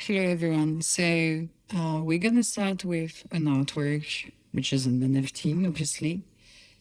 Hello, everyone. So, we're going to start with an artwork, which is an NFT, obviously.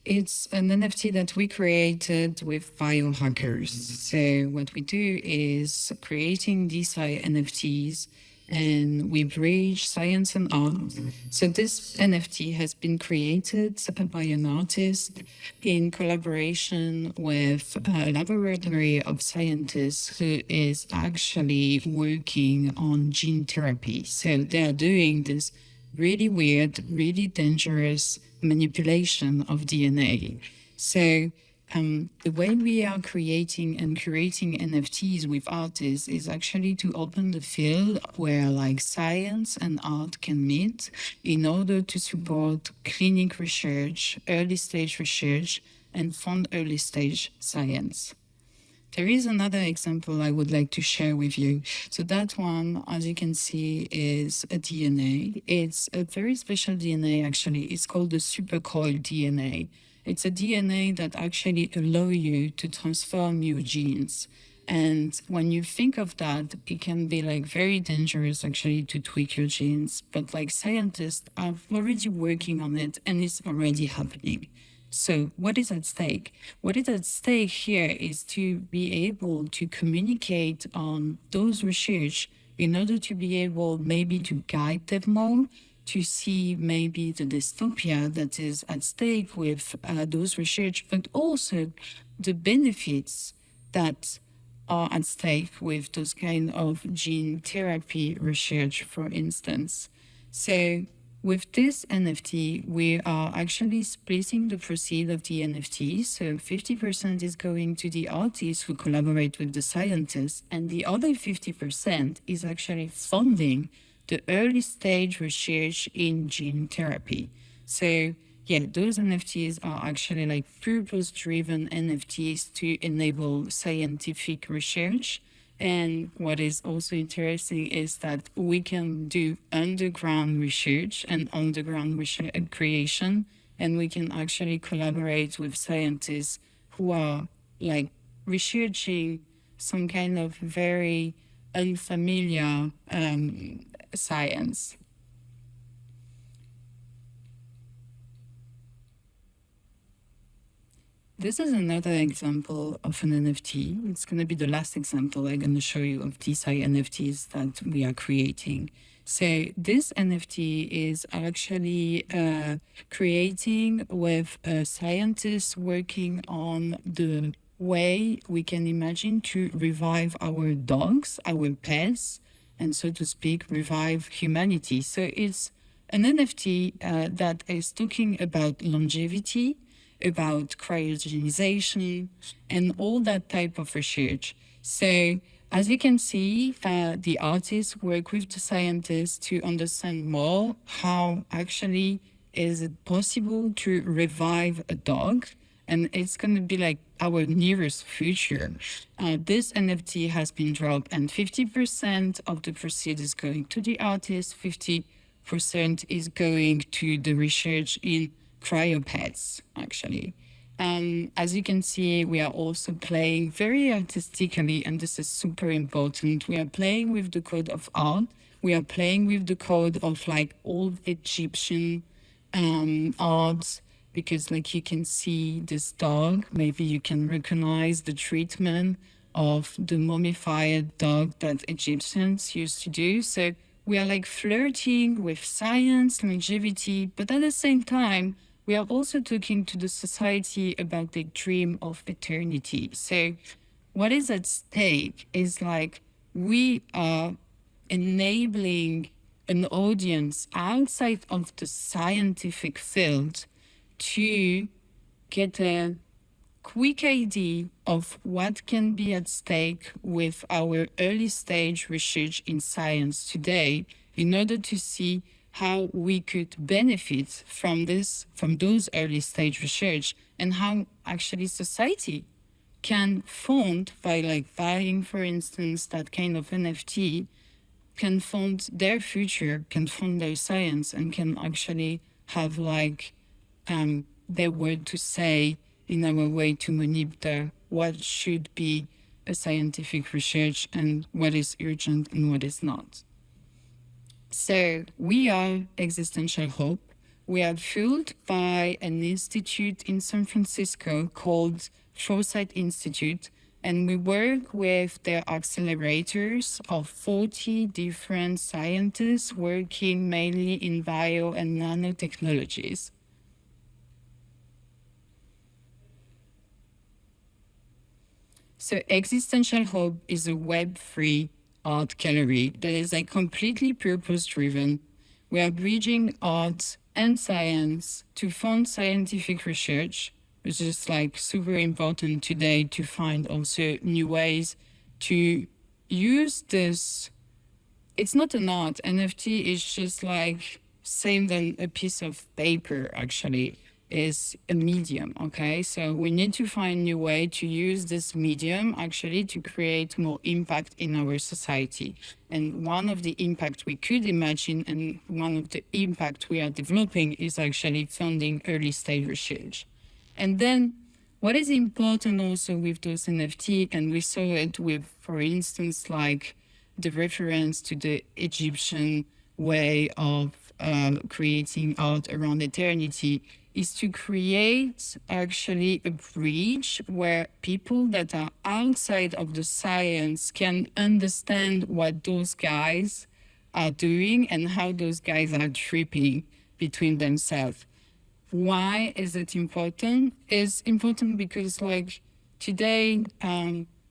It's an NFT that we created with biohackers. So, what we do is creating these NFTs and we bridge science and art. So, this NFT has been created by an artist in collaboration with a laboratory of scientists who is actually working on gene therapy. So, they are doing this really weird, really dangerous manipulation of DNA. So the way we are creating and curating NFTs with artists is actually to open the field where like science and art can meet in order to support clinic research, early stage research, and fund early stage science. There is another example I would like to share with you. So that one, as you can see, is a DNA. It's a very special DNA, actually. It's called the supercoiled DNA. It's a DNA that actually allow you to transform your genes. And when you think of that, it can be like very dangerous actually to tweak your genes. But like scientists are already working on it and it's already happening. So what is at stake? What is at stake here is to be able to communicate on those research in order to be able maybe to guide them more, to see maybe the dystopia that is at stake with those research, but also the benefits that are at stake with those kind of gene therapy research, for instance. So with this NFT, we are actually splitting the proceeds of the NFT. So 50% is going to the artists who collaborate with the scientists, and the other 50% is actually funding the early stage research in gene therapy. So yeah, those NFTs are actually like purpose-driven NFTs to enable scientific research. And what is also interesting is that we can do underground research and underground research creation, and we can actually collaborate with scientists who are like researching some kind of very unfamiliar science. This is another example of an NFT. It's going to be the last example I'm going to show you of these NFTs that we are creating. So this NFT is actually creating with scientists working on the way we can imagine to revive our dogs, our pets, and so to speak, revive humanity. So it's an NFT that is talking about longevity, about cryogenization, and all that type of research. So as you can see, the artists work with the scientists to understand more how actually is it possible to revive a dog. And it's going to be like our nearest future. This NFT has been dropped, and 50% of the proceeds is going to the artist, 50% is going to the research in cryopets, actually. As you can see, we are also playing very artistically, and this is super important. We are playing with the code of art. We are playing with the code of like old Egyptian art, because like you can see this dog, maybe you can recognize the treatment of the mummified dog that Egyptians used to do. So we are like flirting with science, longevity, but at the same time, we are also talking to the society about the dream of eternity. So what is at stake is like we are enabling an audience outside of the scientific field to get a quick idea of what can be at stake with our early stage research in science today in order to see how we could benefit from those early stage research, and how actually society can fund by like buying, for instance, that kind of NFT, can fund their future, can fund their science, and can actually have like their word to say in our way to monitor what should be a scientific research and what is urgent and what is not. So we are Existential Hope. We are fueled by an institute in San Francisco called Foresight Institute, and we work with their accelerators of 40 different scientists working mainly in bio and nanotechnologies. So Existential Hope is a Web3 art gallery that is like completely purpose driven. We are bridging art and science to fund scientific research, which is like super important today to find also new ways to use this. It's not an art. NFT is just like same than a piece of paper actually is a medium. Okay. So we need to find new way to use this medium actually to create more impact in our society. And one of the impact we could imagine and one of the impact we are developing is actually funding early stage research. And then what is important also with those NFT, and we saw it with, for instance, like the reference to the Egyptian way of creating art around eternity, is to create actually a bridge where people that are outside of the science can understand what those guys are doing and how those guys are tripping between themselves. Why is it important? It's important because like today,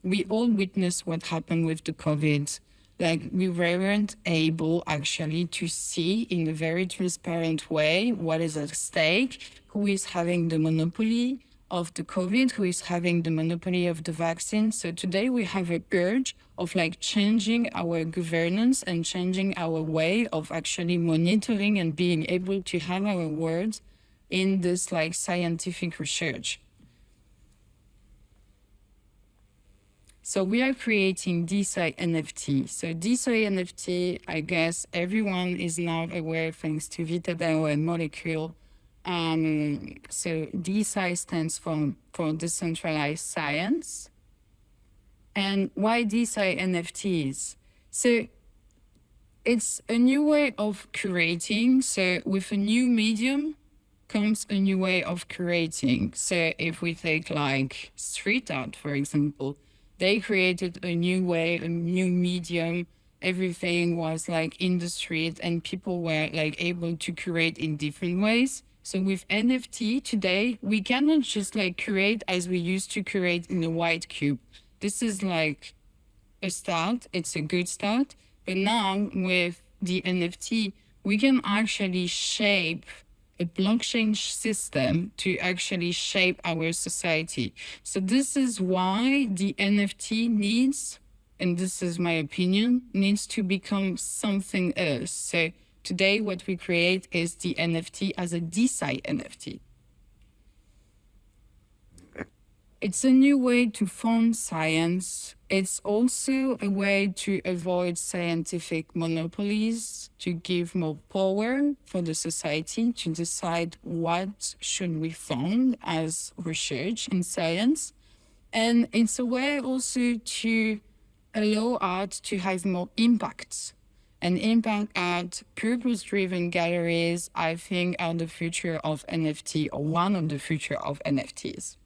we all witnessed what happened with the COVID. Like we weren't able actually to see in a very transparent way what is at stake, who is having the monopoly of the COVID, who is having the monopoly of the vaccine. So today we have a urge of like changing our governance and changing our way of actually monitoring and being able to have our words in this like scientific research. So we are creating DeSci NFT. So DeSci NFT, I guess everyone is now aware thanks to VitaDAO and Molecule. So DeSci stands for Decentralized Science. And why DeSci NFTs? So it's a new way of curating. So with a new medium comes a new way of curating. So if we take like street art, for example, they created a new way, a new medium. Everything was like in the street and people were like able to curate in different ways. So with NFT today, we cannot just like curate as we used to curate in a white cube. This is like a start. It's a good start. But now with the NFT, we can actually shape a blockchain system to actually shape our society. So this is why the NFT needs, and this is my opinion, needs to become something else. So today what we create is the NFT as a DeSci NFT. It's a new way to fund science. It's also a way to avoid scientific monopolies, to give more power for the society to decide what should we fund as research in science. And it's a way also to allow art to have more impact. And impact art, purpose-driven galleries, I think, are the future of NFT or one of the future of NFTs.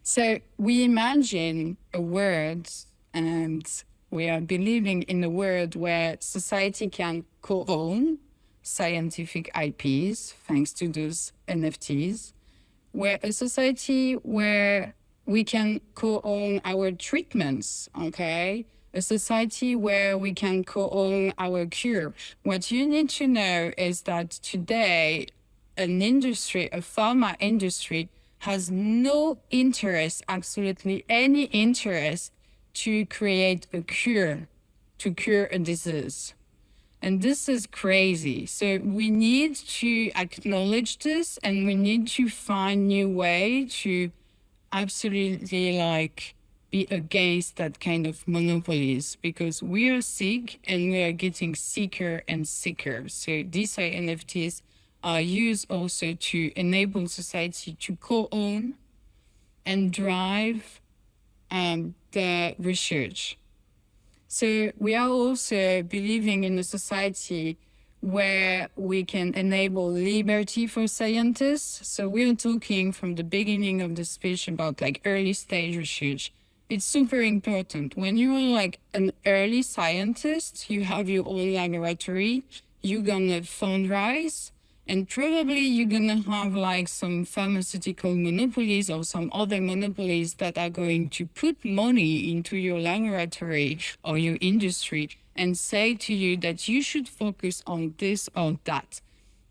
So we imagine a world and we are believing in a world where society can co-own scientific IPs thanks to those NFTs, where a society where we can co-own our treatments, okay? A society where we can co-own our cure. What you need to know is that today, an industry, a pharma industry, has no interest, absolutely any interest, to create a cure, to cure a disease. And this is crazy. So we need to acknowledge this and we need to find new way to absolutely like be against that kind of monopolies because we are sick and we are getting sicker and sicker. So these are NFTs are used also to enable society to co-own and drive the research. So we are also believing in a society where we can enable liberty for scientists. So we're talking from the beginning of the speech about like early stage research. It's super important. When you're like an early scientist, you have your own laboratory, you're gonna fundraise, and probably you're gonna have like some pharmaceutical monopolies or some other monopolies that are going to put money into your laboratory or your industry and say to you that you should focus on this or that.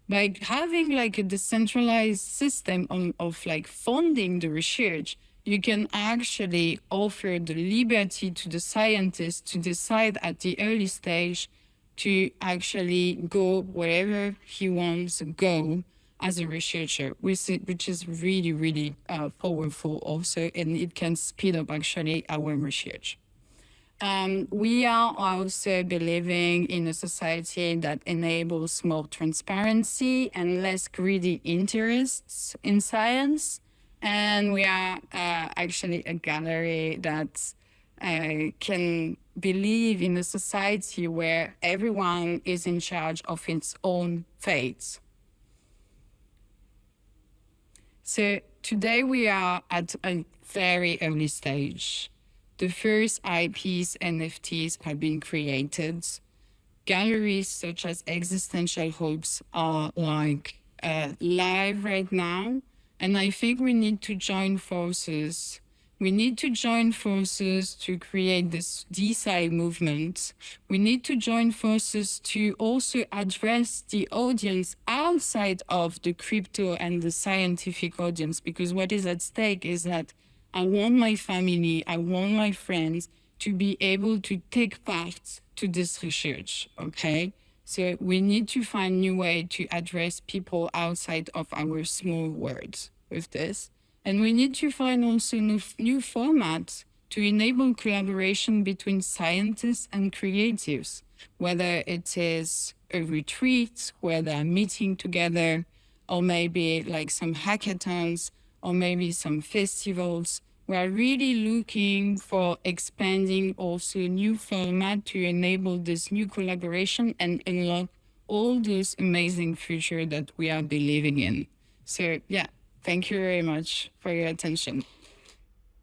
Like having like a decentralized system of like funding the research, you can actually offer the liberty to the scientist to decide at the early stage to actually go wherever he wants to go as a researcher, which is really, really powerful also, and it can speed up actually our research. We are also believing in a society that enables more transparency and less greedy interests in science. And we are actually a gallery that can believe in a society where everyone is in charge of its own fate. So today we are at a very early stage. The first IPs, NFTs have been created. Galleries such as Existential Hopes are like live right now. And I think we need to join forces. We need to join forces to create this DeSci movement. We need to join forces to also address the audience outside of the crypto and the scientific audience, because what is at stake is that I want my family, I want my friends to be able to take part to this research, okay? So we need to find new way to address people outside of our small world with this. And we need to find also new formats to enable collaboration between scientists and creatives, whether it is a retreat where they're meeting together, or maybe like some hackathons, or maybe some festivals. We are really looking for expanding also new format to enable this new collaboration and unlock all this amazing future that we are believing in. So yeah, thank you very much for your attention.